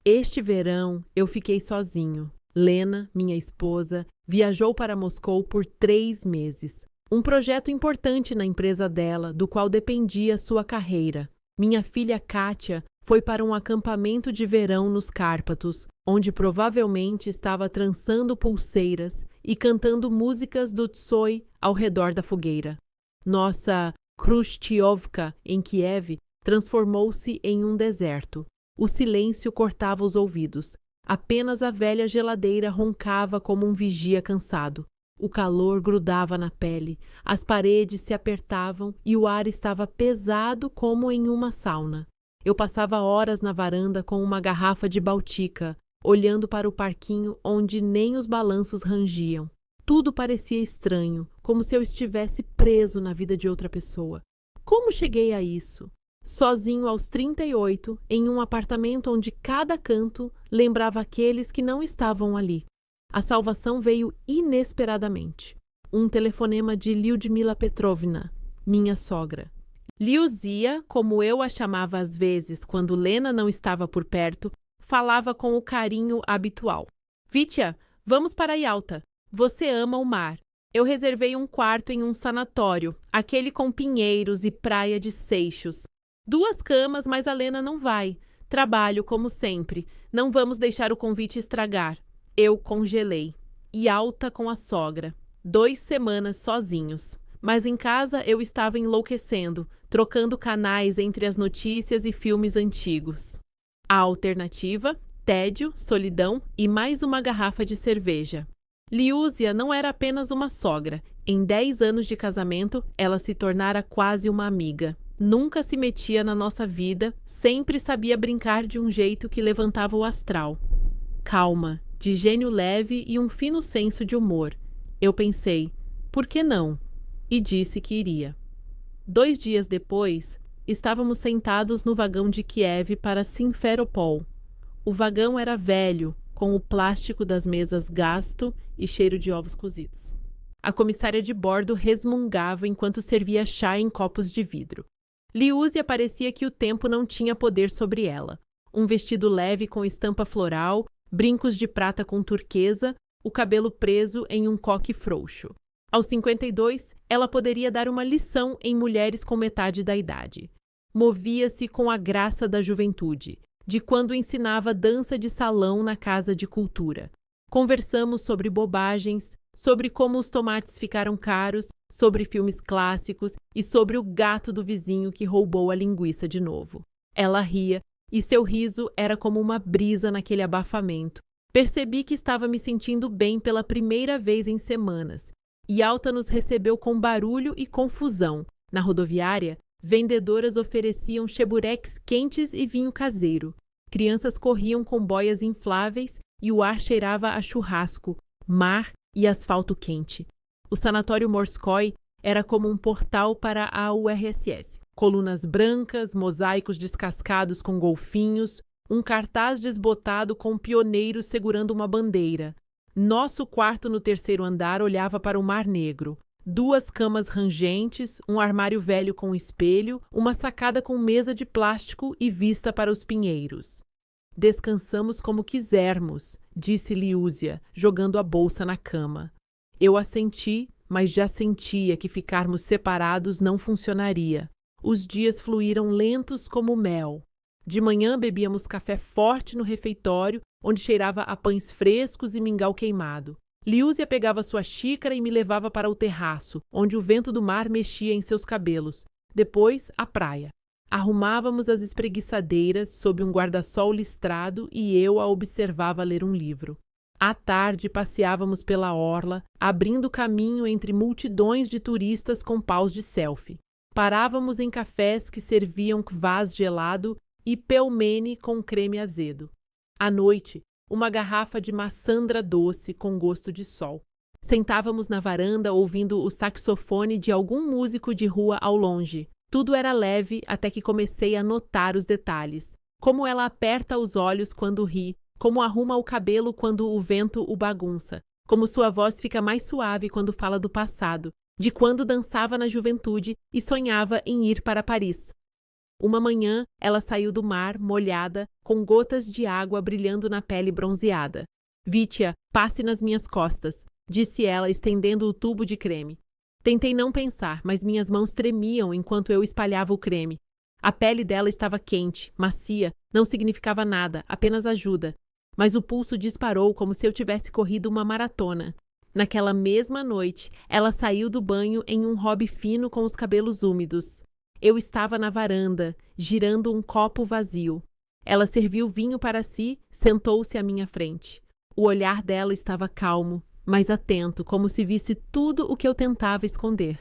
Este verão eu fiquei sozinho. Lena, minha esposa, viajou para Moscou por 3 meses. Um projeto importante na empresa dela, do qual dependia sua carreira. Minha filha Kátia foi para um acampamento de verão nos Cárpatos, onde provavelmente estava trançando pulseiras e cantando músicas do Tsoi ao redor da fogueira. Nossa Khrushchevka, em Kiev, transformou-se em um deserto. O silêncio cortava os ouvidos. Apenas a velha geladeira roncava como um vigia cansado. O calor grudava na pele, as paredes se apertavam e o ar estava pesado como em uma sauna. Eu passava horas na varanda com uma garrafa de Baltica, olhando para o parquinho onde nem os balanços rangiam. Tudo parecia estranho, como se eu estivesse preso na vida de outra pessoa. Como cheguei a isso? Sozinho aos 38, em um apartamento onde cada canto lembrava aqueles que não estavam ali. A salvação veio inesperadamente. Um telefonema de Lyudmila Petrovna, minha sogra. Liuzia, como eu a chamava às vezes quando Lena não estava por perto, falava com o carinho habitual. Vitya, vamos para Yalta. Você ama o mar. Eu reservei um quarto em um sanatório, aquele com pinheiros e praia de seixos. 2 camas, mas a Lena não vai. Trabalho, como sempre. Não vamos deixar o convite estragar. Eu congelei. Yalta com a sogra. 2 semanas sozinhos. Mas em casa eu estava enlouquecendo, trocando canais entre as notícias e filmes antigos. A alternativa, tédio, solidão e mais uma garrafa de cerveja. Liúzia não era apenas uma sogra. Em 10 anos de casamento, ela se tornara quase uma amiga. Nunca se metia na nossa vida, sempre sabia brincar de um jeito que levantava o astral. Calma, de gênio leve e um fino senso de humor. Eu pensei, por que não? E disse que iria. 2 dias depois, estávamos sentados no vagão de Kiev para Simferopol. O vagão era velho, com o plástico das mesas gasto e cheiro de ovos cozidos. A comissária de bordo resmungava enquanto servia chá em copos de vidro. Liúzia parecia que o tempo não tinha poder sobre ela. Um vestido leve com estampa floral, brincos de prata com turquesa, o cabelo preso em um coque frouxo. Aos 52, ela poderia dar uma lição em mulheres com metade da idade. Movia-se com a graça da juventude, de quando ensinava dança de salão na casa de cultura. Conversamos sobre bobagens, sobre como os tomates ficaram caros, sobre filmes clássicos e sobre o gato do vizinho que roubou a linguiça de novo. Ela ria, e seu riso era como uma brisa naquele abafamento. Percebi que estava me sentindo bem pela primeira vez em semanas. Yalta nos recebeu com barulho e confusão. Na rodoviária, vendedoras ofereciam chebureques quentes e vinho caseiro. Crianças corriam com boias infláveis e o ar cheirava a churrasco, mar e asfalto quente. O sanatório Morskoi era como um portal para a URSS. Colunas brancas, mosaicos descascados com golfinhos, um cartaz desbotado com pioneiros segurando uma bandeira. Nosso quarto no 3º andar olhava para o Mar Negro. 2 camas rangentes, um armário velho com espelho, uma sacada com mesa de plástico e vista para os pinheiros. Descansamos como quisermos, disse Liúzia, jogando a bolsa na cama. Eu assenti, mas já sentia que ficarmos separados não funcionaria. Os dias fluíram lentos como mel. De manhã bebíamos café forte no refeitório, onde cheirava a pães frescos e mingau queimado. Liúzia pegava sua xícara e me levava para o terraço, onde o vento do mar mexia em seus cabelos. Depois, a praia. Arrumávamos as espreguiçadeiras sob um guarda-sol listrado e eu a observava ler um livro. À tarde, passeávamos pela orla, abrindo caminho entre multidões de turistas com paus de selfie. Parávamos em cafés que serviam kvass gelado e pelmeni com creme azedo. À noite, uma garrafa de maçandra doce com gosto de sol. Sentávamos na varanda ouvindo o saxofone de algum músico de rua ao longe. Tudo era leve até que comecei a notar os detalhes. Como ela aperta os olhos quando ri, como arruma o cabelo quando o vento o bagunça, como sua voz fica mais suave quando fala do passado, de quando dançava na juventude e sonhava em ir para Paris. Uma manhã, ela saiu do mar, molhada, com gotas de água brilhando na pele bronzeada. Vitia, passe nas minhas costas, disse ela, estendendo o tubo de creme. Tentei não pensar, mas minhas mãos tremiam enquanto eu espalhava o creme. A pele dela estava quente, macia, não significava nada, apenas ajuda. Mas o pulso disparou como se eu tivesse corrido uma maratona. Naquela mesma noite, ela saiu do banho em um hobby fino com os cabelos úmidos. Eu estava na varanda, girando um copo vazio. Ela serviu vinho para si, sentou-se à minha frente. O olhar dela estava calmo, mas atento, como se visse tudo o que eu tentava esconder.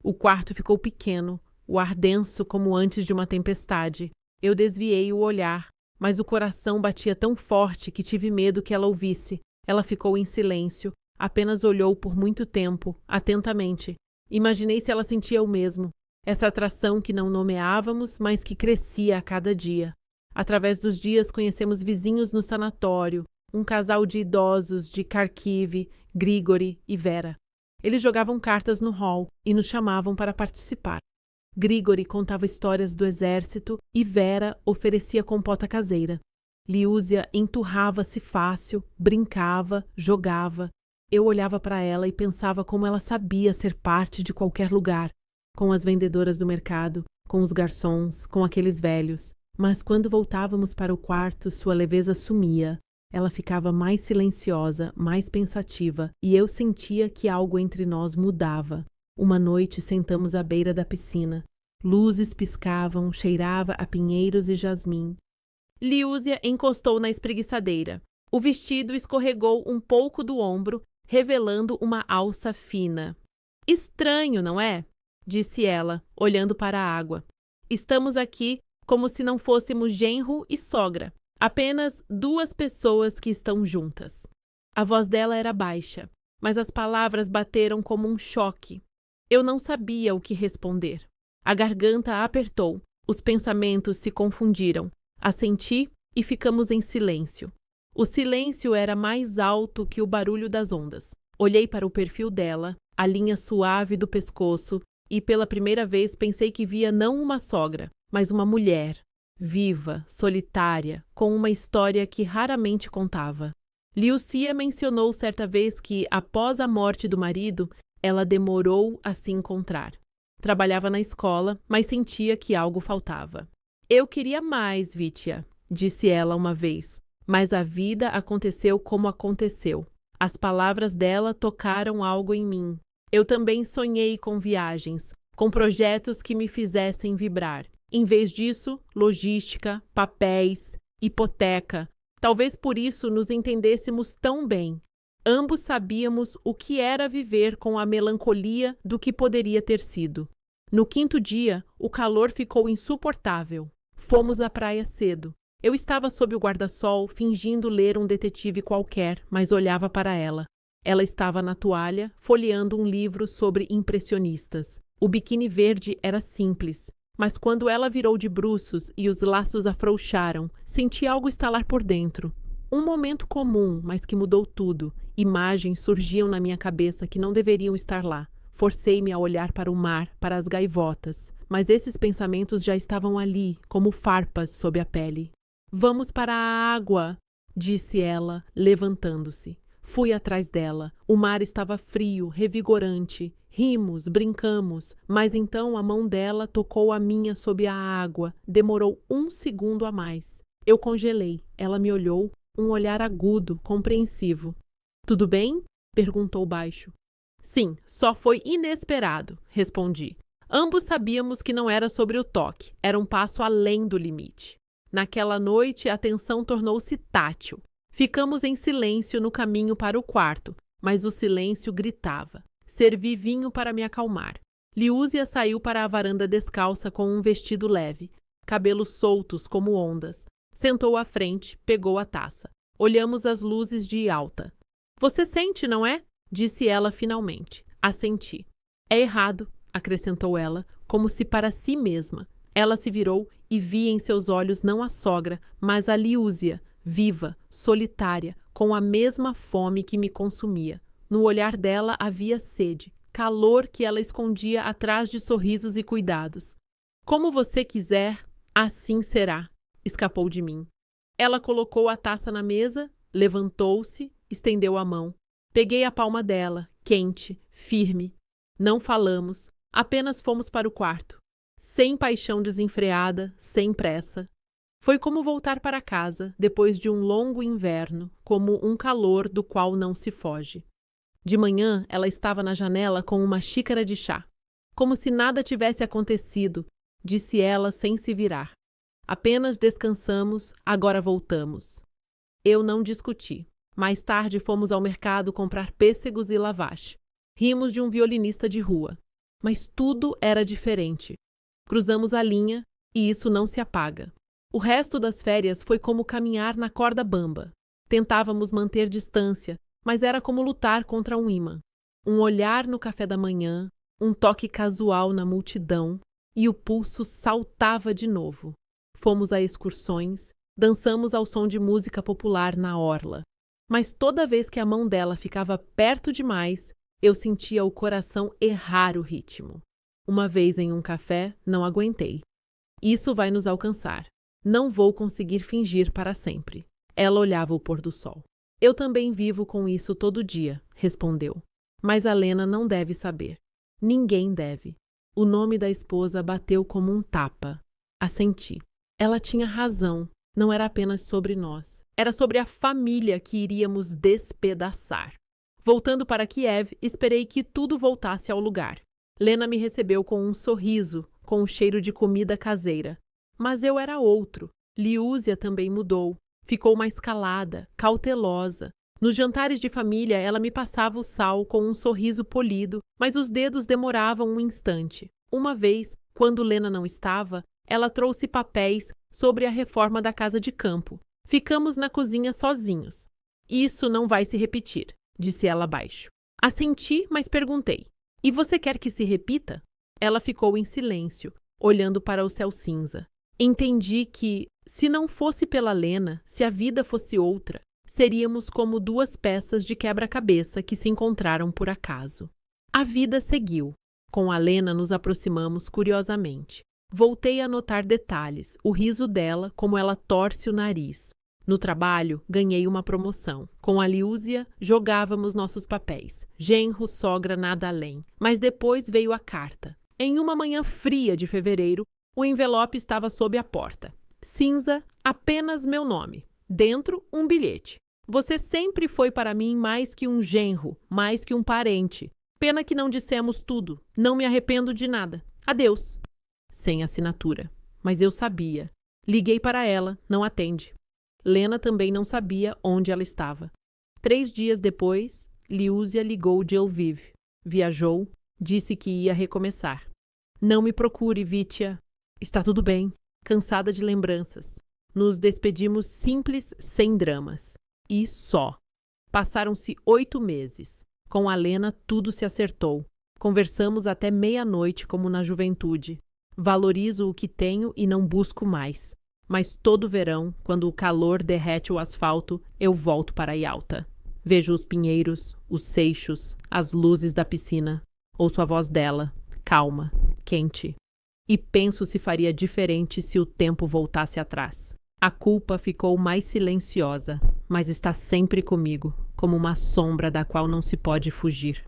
O quarto ficou pequeno, o ar denso como antes de uma tempestade. Eu desviei o olhar, mas o coração batia tão forte que tive medo que ela ouvisse. Ela ficou em silêncio, apenas olhou por muito tempo, atentamente. Imaginei se ela sentia o mesmo. Essa atração que não nomeávamos, mas que crescia a cada dia. Através dos dias conhecemos vizinhos no sanatório, um casal de idosos de Kharkiv, Grigori e Vera. Eles jogavam cartas no hall e nos chamavam para participar. Grigori contava histórias do exército e Vera oferecia compota caseira. Liúzia enturrava-se fácil, brincava, jogava. Eu olhava para ela e pensava como ela sabia ser parte de qualquer lugar, com as vendedoras do mercado, com os garçons, com aqueles velhos. Mas quando voltávamos para o quarto, sua leveza sumia. Ela ficava mais silenciosa, mais pensativa, e eu sentia que algo entre nós mudava. Uma noite sentamos à beira da piscina. Luzes piscavam, cheirava a pinheiros e jasmim. Liúzia encostou na espreguiçadeira. O vestido escorregou um pouco do ombro, revelando uma alça fina. Estranho, não é? Disse ela, olhando para a água. Estamos aqui como se não fôssemos genro e sogra. Apenas duas pessoas que estão juntas. A voz dela era baixa, mas as palavras bateram como um choque. Eu não sabia o que responder. A garganta apertou, os pensamentos se confundiram. Assenti e ficamos em silêncio. O silêncio era mais alto que o barulho das ondas. Olhei para o perfil dela, a linha suave do pescoço, e pela primeira vez pensei que via não uma sogra, mas uma mulher, viva, solitária, com uma história que raramente contava. Liúcia mencionou certa vez que, após a morte do marido, ela demorou a se encontrar. Trabalhava na escola, mas sentia que algo faltava. Eu queria mais, Vitia, disse ela uma vez, mas a vida aconteceu como aconteceu. As palavras dela tocaram algo em mim. Eu também sonhei com viagens, com projetos que me fizessem vibrar. Em vez disso, logística, papéis, hipoteca. Talvez por isso nos entendêssemos tão bem. Ambos sabíamos o que era viver com a melancolia do que poderia ter sido. No quinto dia, o calor ficou insuportável. Fomos à praia cedo. Eu estava sob o guarda-sol, fingindo ler um detetive qualquer, mas olhava para ela. Ela estava na toalha, folheando um livro sobre impressionistas. O biquíni verde era simples, mas quando ela virou de bruços e os laços afrouxaram, senti algo estalar por dentro. Um momento comum, mas que mudou tudo. Imagens surgiam na minha cabeça que não deveriam estar lá. Forcei-me a olhar para o mar, para as gaivotas, mas esses pensamentos já estavam ali, como farpas sob a pele. Vamos para a água, disse ela, levantando-se. Fui atrás dela. O mar estava frio, revigorante. Rimos, brincamos, mas então a mão dela tocou a minha sob a água. Demorou 1 segundo a mais. Eu congelei. Ela me olhou, um olhar agudo, compreensivo. Tudo bem? Perguntou baixo. Sim, só foi inesperado, respondi. Ambos sabíamos que não era sobre o toque, era um passo além do limite. Naquela noite, a tensão tornou-se tátil. Ficamos em silêncio no caminho para o quarto, mas o silêncio gritava. Servi vinho para me acalmar. Liúzia saiu para a varanda descalça com um vestido leve, cabelos soltos como ondas. Sentou à frente, pegou a taça. Olhamos as luzes de Yalta. Você sente, não é? Disse ela finalmente. Assenti. É errado, acrescentou ela, como se para si mesma. Ela se virou e vi em seus olhos não a sogra, mas a Liúzia, viva, solitária, com a mesma fome que me consumia. No olhar dela havia sede, calor que ela escondia atrás de sorrisos e cuidados. Como você quiser, assim será, escapou de mim. Ela colocou a taça na mesa, levantou-se, estendeu a mão. Peguei a palma dela, quente, firme. Não falamos, apenas fomos para o quarto. Sem paixão desenfreada, sem pressa. Foi como voltar para casa, depois de um longo inverno, como um calor do qual não se foge. De manhã, ela estava na janela com uma xícara de chá. Como se nada tivesse acontecido, disse ela sem se virar. Apenas descansamos, agora voltamos. Eu não discuti. Mais tarde fomos ao mercado comprar pêssegos e lavache. Rimos de um violinista de rua. Mas tudo era diferente. Cruzamos a linha e isso não se apaga. O resto das férias foi como caminhar na corda bamba. Tentávamos manter distância, mas era como lutar contra um ímã. Um olhar no café da manhã, um toque casual na multidão, e o pulso saltava de novo. Fomos a excursões, dançamos ao som de música popular na orla. Mas toda vez que a mão dela ficava perto demais, eu sentia o coração errar o ritmo. Uma vez em um café, não aguentei. Isso vai nos alcançar. Não vou conseguir fingir para sempre. Ela olhava o pôr do sol. Eu também vivo com isso todo dia, respondeu. Mas a Lena não deve saber. Ninguém deve. O nome da esposa bateu como um tapa. Assenti. Ela tinha razão. Não era apenas sobre nós. Era sobre a família que iríamos despedaçar. Voltando para Kiev, esperei que tudo voltasse ao lugar. Lena me recebeu com um sorriso, com um cheiro de comida caseira. Mas eu era outro. Liúzia também mudou. Ficou mais calada, cautelosa. Nos jantares de família, ela me passava o sal com um sorriso polido, mas os dedos demoravam um instante. Uma vez, quando Lena não estava, ela trouxe papéis sobre a reforma da casa de campo. Ficamos na cozinha sozinhos. Isso não vai se repetir, disse ela baixo. Assenti, mas perguntei. E você quer que se repita? Ela ficou em silêncio, olhando para o céu cinza. Entendi que, se não fosse pela Lena, se a vida fosse outra, seríamos como duas peças de quebra-cabeça que se encontraram por acaso. A vida seguiu. Com a Lena nos aproximamos curiosamente. Voltei a notar detalhes, o riso dela, como ela torce o nariz. No trabalho, ganhei uma promoção. Com a Liúzia, jogávamos nossos papéis. Genro, sogra, nada além. Mas depois veio a carta. Em uma manhã fria de fevereiro, o envelope estava sob a porta. Cinza, apenas meu nome. Dentro, um bilhete. Você sempre foi para mim mais que um genro, mais que um parente. Pena que não dissemos tudo. Não me arrependo de nada. Adeus. Sem assinatura. Mas eu sabia. Liguei para ela, não atende. Lena também não sabia onde ela estava. 3 dias depois, Liúzia ligou de Lviv. Viajou, disse que ia recomeçar. Não me procure, Vitia. Está tudo bem. Cansada de lembranças. Nos despedimos simples, sem dramas. E só. Passaram-se 8 meses. Com a Lena tudo se acertou. Conversamos até meia-noite como na juventude. Valorizo o que tenho e não busco mais. Mas todo verão, quando o calor derrete o asfalto, eu volto para Yalta. Vejo os pinheiros, os seixos, as luzes da piscina. Ouço a voz dela, calma, quente. E penso se faria diferente se o tempo voltasse atrás. A culpa ficou mais silenciosa, mas está sempre comigo, como uma sombra da qual não se pode fugir.